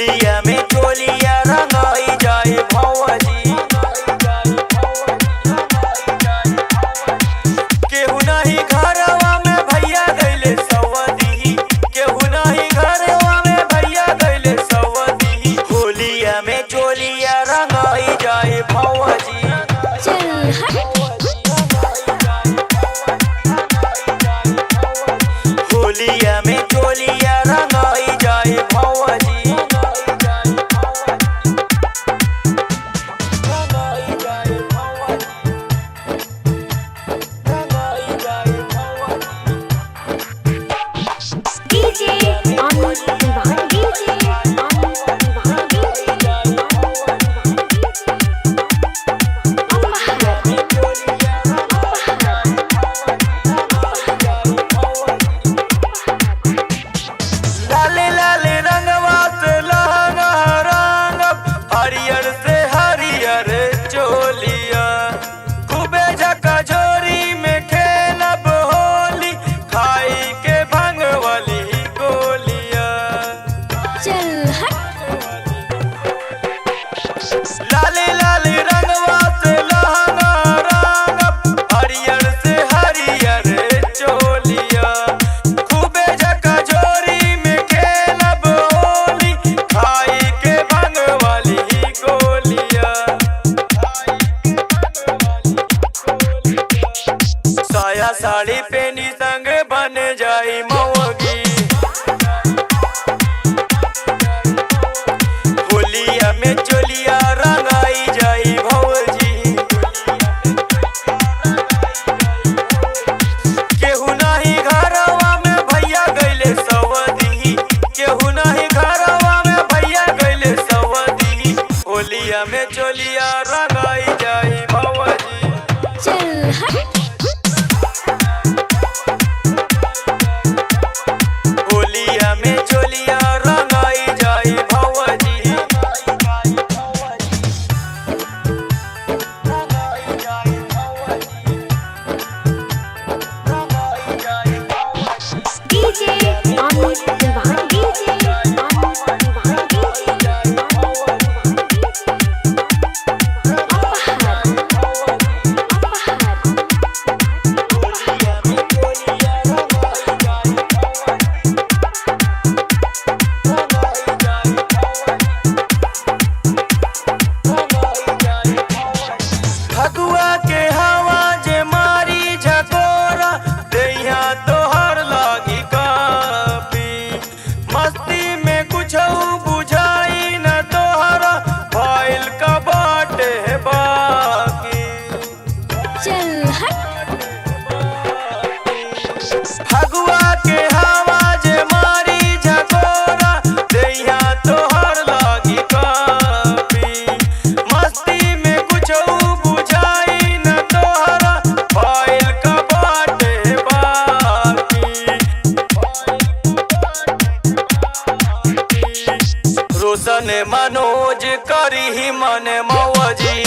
होलिया में चोलिया रंगाई जाए भौजी। केहू नहीं घरवा में भैया गइले सवदी, केहू नहीं घरवा में भैया गइले सवदी। होलिया में चोलिया रंगाई जाए भौजी। होलिया में चोलिया रंगाई जाए भौजी। लाले लाले रंगवा से लहंगा रंगब, हरियर से हरियर चोलिया। खूबे झकझोरी में खेलब होली, खाई के भंग वाली गोलिया। लाले लाले रंगवा से लहंगा रंगब, हरियर से हरियर चोलिया। खूबे झकझोरी में खेलब होली, खाई के भंग वाली गोलिया। साया साड़ी पेनी संग बन जाई मौगी। होलिया में चोलिया रंगाई जाई भौजी। केहू नहीं घरवा में भैया गइले सवदी, केहू नहीं घरवा में भैया गइले सवदी। होलिया में चोलिया रंगाई जाई भौजी। होलिया में चोलिया रंगाई जाई भौजी। फगुआ के हवा जे मारी झकोरा, दैया तोहर लागी कापी। मस्ती में कुछ बुझाई न तोहरा, भइल का बाटे बाकी। फगुआ के हवा जे मारी झकोरा, दैया तोहर लागी कापी। मस्ती में कुछ बुझाई न तोहरा, भइल का बाटे बाकी। रोशन मनोज करी मन मौजी।